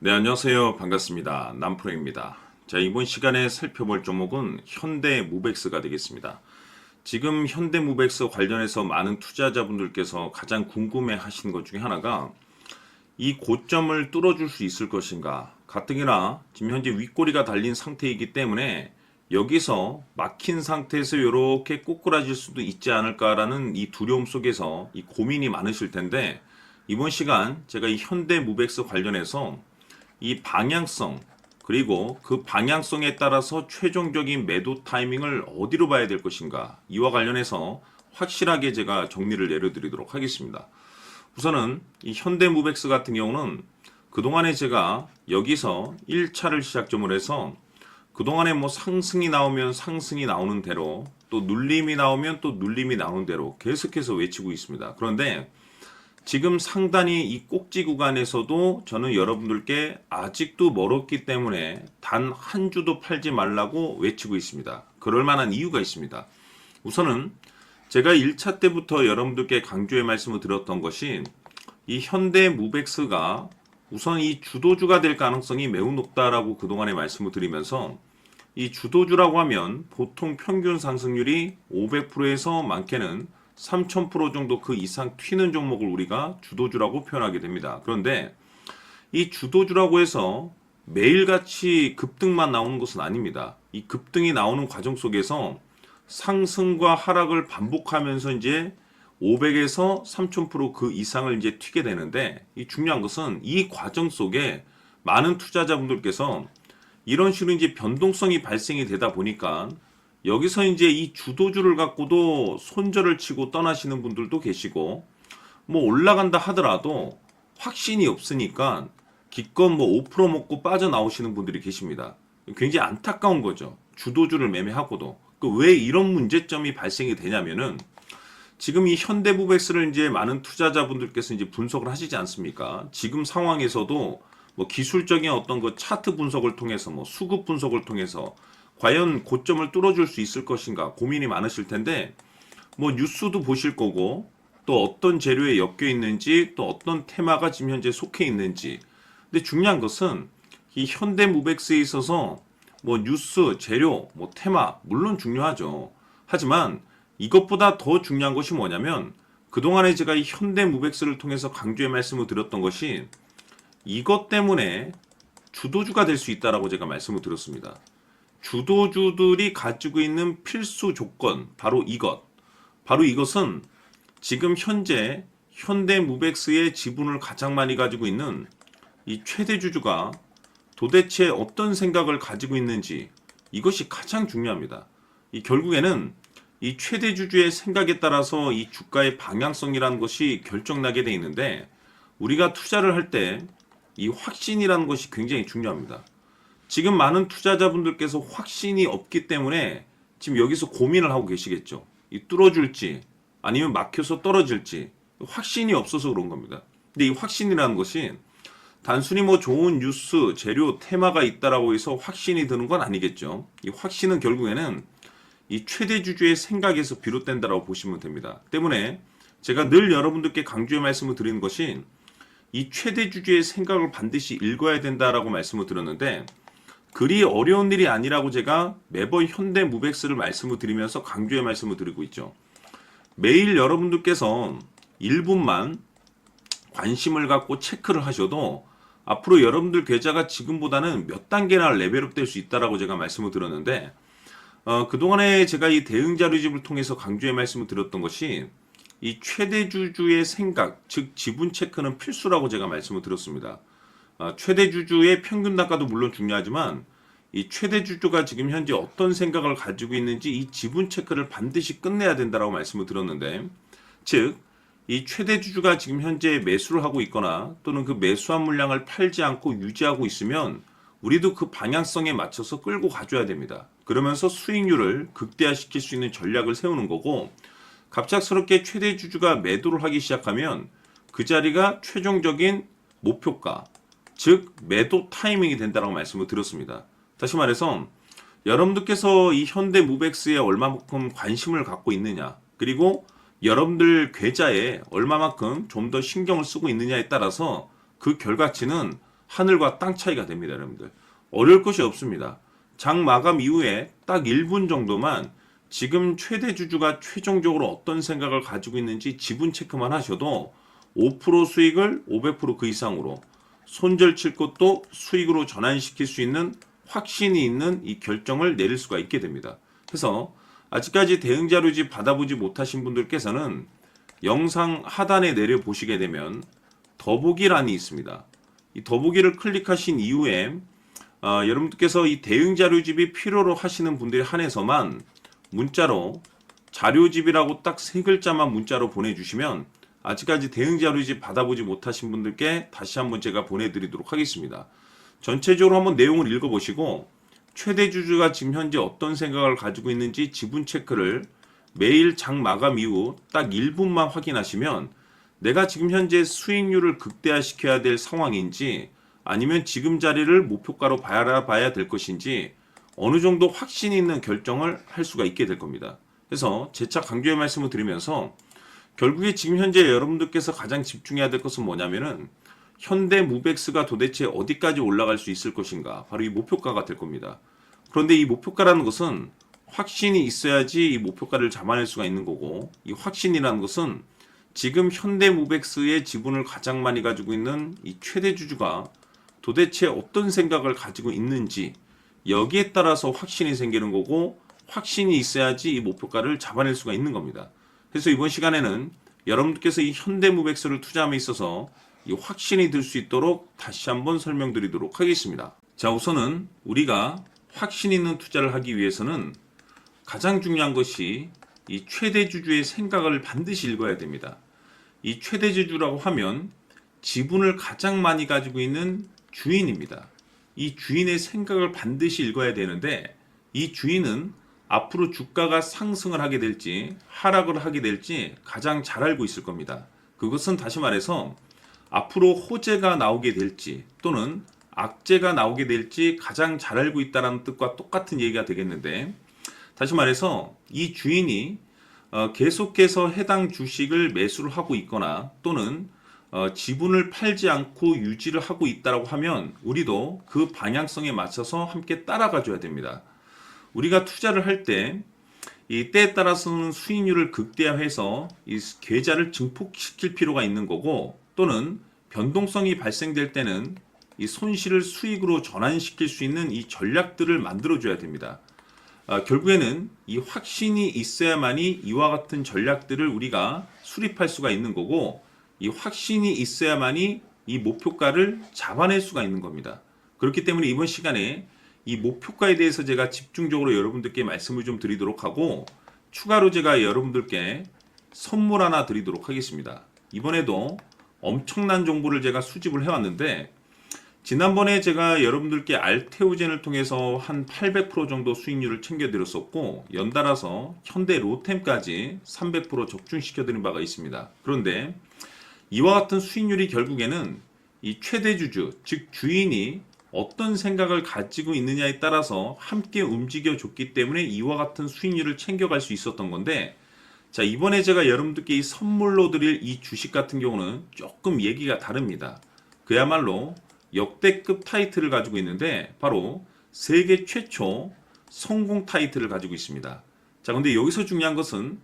네, 안녕하세요. 반갑습니다. 남프로입니다. 자, 이번 시간에 살펴볼 종목은 현대무백스가 되겠습니다. 지금 현대무백스 관련해서 많은 투자자분들께서 가장 궁금해 하시는 것 중에 하나가 이 고점을 뚫어줄 수 있을 것인가. 가뜩이나 지금 현재 윗꼬리가 달린 상태이기 때문에 여기서 막힌 상태에서 이렇게 꼬꾸라질 수도 있지 않을까라는 이 두려움 속에서 이 고민이 많으실 텐데 이번 시간 제가 이 현대무백스 관련해서 이 방향성 그리고 그 방향성에 따라서 최종적인 매도 타이밍을 어디로 봐야 될 것인가 이와 관련해서 확실하게 제가 정리를 내려드리도록 하겠습니다. 우선은 이 현대무백스 같은 경우는 그동안에 제가 여기서 1차를 시작점으로 해서 그동안에 뭐 상승이 나오면 상승이 나오는 대로 또 눌림이 나오면 또 눌림이 나오는 대로 계속해서 외치고 있습니다. 그런데 지금 상단이 이 꼭지 구간에서도 저는 여러분들께 아직도 멀었기 때문에 단 한 주도 팔지 말라고 외치고 있습니다. 그럴 만한 이유가 있습니다. 우선은 제가 1차 때부터 여러분들께 강조의 말씀을 드렸던 것이 이 현대무백스가 우선 이 주도주가 될 가능성이 매우 높다라고 그동안에 말씀을 드리면서 이 주도주라고 하면 보통 평균 상승률이 500%에서 많게는 3000% 정도 그 이상 튀는 종목을 우리가 주도주라고 표현하게 됩니다. 그런데 이 주도주라고 해서 매일같이 급등만 나오는 것은 아닙니다. 이 급등이 나오는 과정 속에서 상승과 하락을 반복하면서 이제 500에서 3000%그 이상을 이제 튀게 되는데 이 중요한 것은 이 과정 속에 많은 투자자분들께서 이런 식으로 이제 변동성이 발생이 되다 보니까 여기서 이제 이 주도주를 갖고도 손절을 치고 떠나시는 분들도 계시고 뭐 올라간다 하더라도 확신이 없으니까 기껏 뭐 5% 먹고 빠져나오시는 분들이 계십니다. 굉장히 안타까운 거죠. 주도주를 매매하고도. 왜 이런 문제점이 발생이 되냐면은 지금 이 현대무백스를 이제 많은 투자자분들께서 이제 분석을 하시지 않습니까? 지금 상황에서도 뭐 기술적인 어떤 그 차트 분석을 통해서 뭐 수급 분석을 통해서 과연 고점을 뚫어줄 수 있을 것인가 고민이 많으실 텐데 뭐 뉴스도 보실 거고 또 어떤 재료에 엮여 있는지 또 어떤 테마가 지금 현재 속해 있는지 근데 중요한 것은 이 현대무백스에 있어서 뭐 뉴스, 재료, 뭐 테마 물론 중요하죠. 하지만 이것보다 더 중요한 것이 뭐냐면 그동안에 제가 이 현대무백스를 통해서 강조의 말씀을 드렸던 것이 이것 때문에 주도주가 될 수 있다라고 제가 말씀을 드렸습니다. 주도주들이 가지고 있는 필수 조건 바로 이것은 지금 현재 현대무백스의 지분을 가장 많이 가지고 있는 이 최대 주주가 도대체 어떤 생각을 가지고 있는지 이것이 가장 중요합니다. 이 결국에는 이 최대 주주의 생각에 따라서 이 주가의 방향성이라는 것이 결정나게 돼 있는데 우리가 투자를 할 때 이 확신이라는 것이 굉장히 중요합니다. 지금 많은 투자자분들께서 확신이 없기 때문에 지금 여기서 고민을 하고 계시겠죠. 이 뚫어줄지 아니면 막혀서 떨어질지 확신이 없어서 그런 겁니다. 근데 이 확신이라는 것이 단순히 뭐 좋은 뉴스, 재료, 테마가 있다라고 해서 확신이 드는 건 아니겠죠. 이 확신은 결국에는 이 최대 주주의 생각에서 비롯된다라고 보시면 됩니다. 때문에 제가 늘 여러분들께 강조의 말씀을 드리는 것이 이 최대 주주의 생각을 반드시 읽어야 된다라고 말씀을 드렸는데 그리 어려운 일이 아니라고 제가 매번 현대무백스를 말씀을 드리면서 강조의 말씀을 드리고 있죠. 매일 여러분들께서 1분만 관심을 갖고 체크를 하셔도 앞으로 여러분들 계좌가 지금보다는 몇 단계나 레벨업 될 수 있다라고 제가 말씀을 드렸는데 그동안에 제가 이 대응 자료집을 통해서 강조의 말씀을 드렸던 것이 이 최대 주주의 생각, 즉 지분 체크는 필수라고 제가 말씀을 드렸습니다. 최대 주주의 평균 단가도 물론 중요하지만 이 최대 주주가 지금 현재 어떤 생각을 가지고 있는지 이 지분 체크를 반드시 끝내야 된다라고 말씀을 드렸는데 즉 이 최대 주주가 지금 현재 매수를 하고 있거나 또는 그 매수한 물량을 팔지 않고 유지하고 있으면 우리도 그 방향성에 맞춰서 끌고 가줘야 됩니다. 그러면서 수익률을 극대화시킬 수 있는 전략을 세우는 거고 갑작스럽게 최대 주주가 매도를 하기 시작하면 그 자리가 최종적인 목표가 즉 매도 타이밍이 된다고 말씀을 드렸습니다. 다시 말해서 여러분들께서 이 현대무백스에 얼마만큼 관심을 갖고 있느냐 그리고 여러분들 계좌에 얼마만큼 좀 더 신경을 쓰고 있느냐에 따라서 그 결과치는 하늘과 땅 차이가 됩니다, 여러분들. 어려울 것이 없습니다. 장 마감 이후에 딱 1분 정도만 지금 최대 주주가 최종적으로 어떤 생각을 가지고 있는지 지분 체크만 하셔도 5% 수익을 500%그 이상으로 손절 칠 것도 수익으로 전환시킬 수 있는 확신이 있는 이 결정을 내릴 수가 있게 됩니다. 그래서 아직까지 대응 자료집 받아보지 못하신 분들께서는 영상 하단에 내려 보시게 되면 더보기란이 있습니다. 이 더보기를 클릭하신 이후에 여러분들께서 이 대응 자료집이 필요로 하시는 분들에 한해서만 문자로 자료집이라고 딱 3글자만 문자로 보내주시면 아직까지 대응 자료집 받아보지 못하신 분들께 다시 한번 제가 보내드리도록 하겠습니다. 전체적으로 한번 내용을 읽어보시고 최대 주주가 지금 현재 어떤 생각을 가지고 있는지 지분 체크를 매일 장 마감 이후 딱 1분만 확인하시면 내가 지금 현재 수익률을 극대화시켜야 될 상황인지 아니면 지금 자리를 목표가로 봐야 될 것인지 어느 정도 확신 있는 결정을 할 수가 있게 될 겁니다. 그래서 재차 강조의 말씀을 드리면서 결국에 지금 현재 여러분들께서 가장 집중해야 될 것은 뭐냐면은 현대무백스가 도대체 어디까지 올라갈 수 있을 것인가, 바로 이 목표가가 될 겁니다. 그런데 이 목표가라는 것은 확신이 있어야지 이 목표가를 잡아낼 수가 있는 거고, 이 확신이라는 것은 지금 현대무백스의 지분을 가장 많이 가지고 있는 이 최대 주주가 도대체 어떤 생각을 가지고 있는지, 여기에 따라서 확신이 생기는 거고, 확신이 있어야지 이 목표가를 잡아낼 수가 있는 겁니다. 그래서 이번 시간에는 여러분들께서 이 현대무백스를 투자함에 있어서 이 확신이 들 수 있도록 다시 한번 설명드리도록 하겠습니다. 자, 우선은 우리가 확신 있는 투자를 하기 위해서는 가장 중요한 것이 이 최대 주주의 생각을 반드시 읽어야 됩니다. 이 최대 주주라고 하면 지분을 가장 많이 가지고 있는 주인입니다. 이 주인의 생각을 반드시 읽어야 되는데, 이 주인은 앞으로 주가가 상승을 하게 될지 하락을 하게 될지 가장 잘 알고 있을 겁니다. 그것은 다시 말해서 앞으로 호재가 나오게 될지 또는 악재가 나오게 될지 가장 잘 알고 있다는 뜻과 똑같은 얘기가 되겠는데, 다시 말해서 이 주인이 계속해서 해당 주식을 매수를 하고 있거나 또는 지분을 팔지 않고 유지를 하고 있다고 하면 우리도 그 방향성에 맞춰서 함께 따라가 줘야 됩니다. 우리가 투자를 할 때 이 때에 따라서는 수익률을 극대화해서 이 계좌를 증폭시킬 필요가 있는 거고, 또는 변동성이 발생될 때는 이 손실을 수익으로 전환시킬 수 있는 이 전략들을 만들어 줘야 됩니다. 결국에는 이 확신이 있어야만이 이와 같은 전략들을 우리가 수립할 수가 있는 거고, 이 확신이 있어야만이 이 목표가를 잡아낼 수가 있는 겁니다. 그렇기 때문에 이번 시간에 이 목표가에 대해서 제가 집중적으로 여러분들께 말씀을 좀 드리도록 하고, 추가로 제가 여러분들께 선물 하나 드리도록 하겠습니다. 이번에도 엄청난 정보를 제가 수집을 해왔는데, 지난번에 제가 여러분들께 알테오젠을 통해서 한 800% 정도 수익률을 챙겨드렸었고, 연달아서 현대 로템까지 300% 적중시켜드린 바가 있습니다. 그런데 이와 같은 수익률이 결국에는 이 최대 주주, 즉 주인이 어떤 생각을 가지고 있느냐에 따라서 함께 움직여 줬기 때문에 이와 같은 수익률을 챙겨갈 수 있었던 건데, 자, 이번에 제가 여러분들께 이 선물로 드릴 이 주식 같은 경우는 조금 얘기가 다릅니다. 그야말로 역대급 타이틀을 가지고 있는데 바로 세계 최초 성공 타이틀을 가지고 있습니다. 자, 근데 여기서 중요한 것은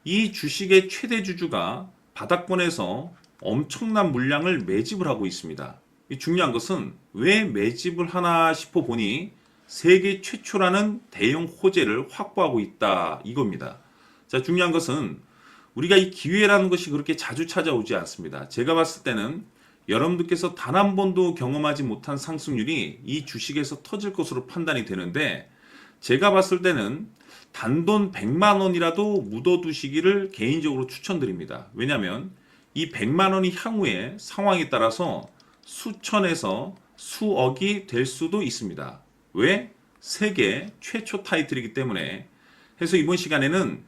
이 주식의 최대 주주가 바닥권에서 엄청난 물량을 매집을 하고 있습니다. 이 중요한 것은 왜 매집을 하나 싶어 보니 세계 최초라는 대형 호재를 확보하고 있다, 이겁니다. 자, 중요한 것은 우리가 이 기회라는 것이 그렇게 자주 찾아오지 않습니다. 제가 봤을 때는 여러분들께서 단 한 번도 경험하지 못한 상승률이 이 주식에서 터질 것으로 판단이 되는데, 제가 봤을 때는 단돈 100만 원이라도 묻어두시기를 개인적으로 추천드립니다. 왜냐하면 이 100만 원이 향후에 상황에 따라서 수천에서 수억이 될 수도 있습니다. 왜? 세계 최초 타이틀이기 때문에. 해서 이번 시간에는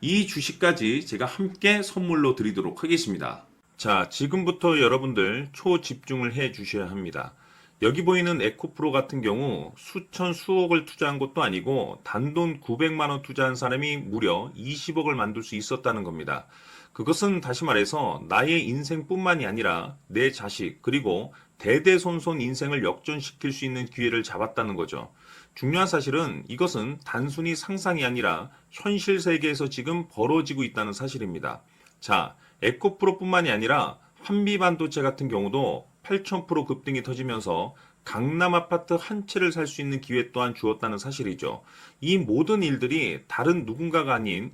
이 주식까지 제가 함께 선물로 드리도록 하겠습니다. 자, 지금부터 여러분들 초집중을 해 주셔야 합니다. 여기 보이는 에코프로 같은 경우 수천 수억을 투자한 것도 아니고 단돈 900만 원 투자한 사람이 무려 20억을 만들 수 있었다는 겁니다. 그것은 다시 말해서 나의 인생뿐만이 아니라 내 자식 그리고 대대손손 인생을 역전시킬 수 있는 기회를 잡았다는 거죠. 중요한 사실은 이것은 단순히 상상이 아니라 현실 세계에서 지금 벌어지고 있다는 사실입니다. 자, 에코프로뿐만이 아니라 한미반도체 같은 경우도 8,000% 급등이 터지면서 강남 아파트 한 채를 살 수 있는 기회 또한 주었다는 사실이죠. 이 모든 일들이 다른 누군가가 아닌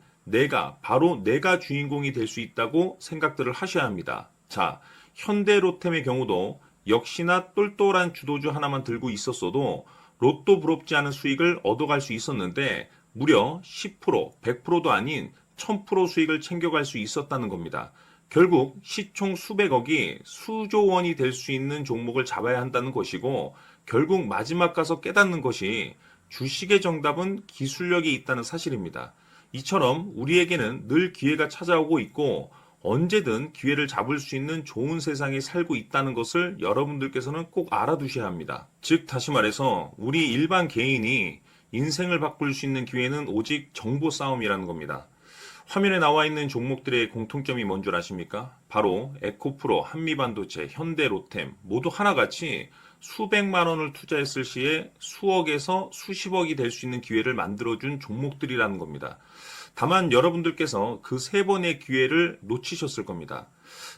바로 내가 주인공이 될 수 있다고 생각들을 하셔야 합니다. 자, 현대로템의 경우도 역시나 똘똘한 주도주 하나만 들고 있었어도 로또 부럽지 않은 수익을 얻어갈 수 있었는데 무려 10%, 100%도 아닌 1000% 수익을 챙겨갈 수 있었다는 겁니다. 결국 시총 수백억이 수조 원이 될 수 있는 종목을 잡아야 한다는 것이고 결국 마지막 가서 깨닫는 것이 주식의 정답은 기술력이 있다는 사실입니다. 이처럼 우리에게는 늘 기회가 찾아오고 있고 언제든 기회를 잡을 수 있는 좋은 세상에 살고 있다는 것을 여러분들께서는 꼭 알아두셔야 합니다. 즉 다시 말해서 우리 일반 개인이 인생을 바꿀 수 있는 기회는 오직 정보 싸움이라는 겁니다. 화면에 나와 있는 종목들의 공통점이 뭔 줄 아십니까? 바로 에코프로, 한미반도체, 현대로템 모두 하나같이 수백만 원을 투자했을 시에 수억에서 수십억이 될 수 있는 기회를 만들어준 종목들이라는 겁니다. 다만 여러분들께서 그 세 번의 기회를 놓치셨을 겁니다.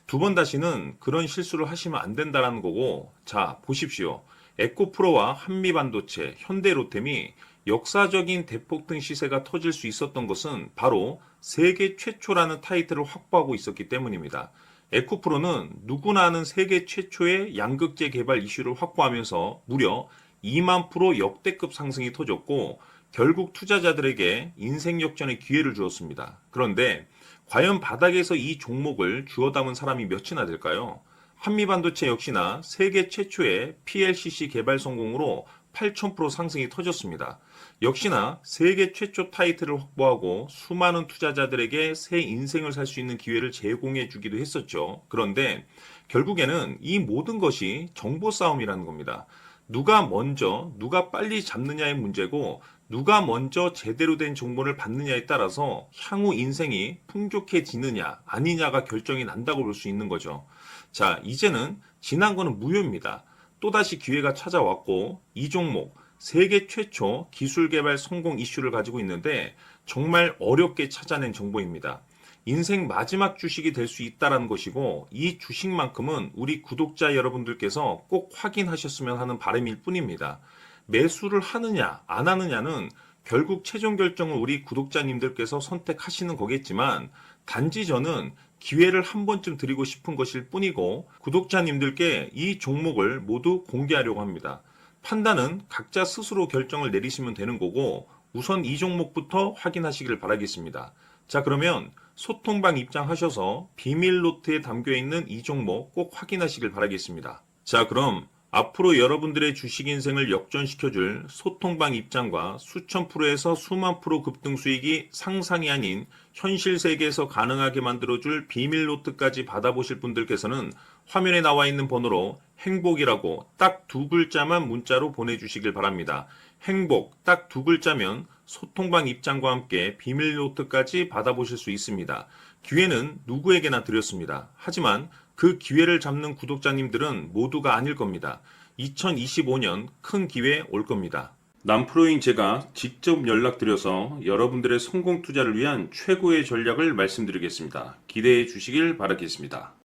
두 번 다시는 그런 실수를 하시면 안 된다는 거고, 자, 보십시오. 에코프로와 한미반도체, 현대로템이 역사적인 대폭등 시세가 터질 수 있었던 것은 바로 세계 최초라는 타이틀을 확보하고 있었기 때문입니다. 에코프로는 누구나 아는 세계 최초의 양극재 개발 이슈를 확보하면서 무려 2만 프로 역대급 상승이 터졌고 결국 투자자들에게 인생 역전의 기회를 주었습니다. 그런데 과연 바닥에서 이 종목을 주워 담은 사람이 몇이나 될까요? 한미반도체 역시나 세계 최초의 PLCC 개발 성공으로 8,000% 상승이 터졌습니다. 역시나 세계 최초 타이틀을 확보하고 수많은 투자자들에게 새 인생을 살 수 있는 기회를 제공해 주기도 했었죠. 그런데 결국에는 이 모든 것이 정보 싸움이라는 겁니다. 누가 먼저, 누가 빨리 잡느냐의 문제고 누가 먼저 제대로 된 정보를 받느냐에 따라서 향후 인생이 풍족해지느냐 아니냐가 결정이 난다고 볼 수 있는 거죠. 자, 이제는 지난 거는 무효입니다. 또다시 기회가 찾아왔고 이 종목 세계 최초 기술 개발 성공 이슈를 가지고 있는데 정말 어렵게 찾아낸 정보입니다. 인생 마지막 주식이 될 수 있다는 것이고 이 주식만큼은 우리 구독자 여러분들께서 꼭 확인하셨으면 하는 바람일 뿐입니다. 매수를 하느냐 안 하느냐는 결국 최종 결정을 우리 구독자님들께서 선택하시는 거겠지만 단지 저는 기회를 한 번쯤 드리고 싶은 것일 뿐이고 구독자님들께 이 종목을 모두 공개하려고 합니다. 판단은 각자 스스로 결정을 내리시면 되는 거고 우선 이 종목부터 확인하시길 바라겠습니다. 자, 그러면 소통방 입장하셔서 비밀 노트에 담겨 있는 이 종목 꼭 확인하시길 바라겠습니다. 자, 그럼 앞으로 여러분들의 주식 인생을 역전시켜줄 소통방 입장과 수천 프로에서 수만 프로 급등 수익이 상상이 아닌 현실 세계에서 가능하게 만들어줄 비밀 노트까지 받아보실 분들께서는 화면에 나와 있는 번호로 행복이라고 딱 두 글자만 문자로 보내주시길 바랍니다. 행복 딱 두 글자면 소통방 입장과 함께 비밀 노트까지 받아보실 수 있습니다. 기회는 누구에게나 드렸습니다. 하지만 그 기회를 잡는 구독자님들은 모두가 아닐 겁니다. 2025년 큰 기회 올 겁니다. 남프로인 제가 직접 연락드려서 여러분들의 성공 투자를 위한 최고의 전략을 말씀드리겠습니다. 기대해 주시길 바라겠습니다.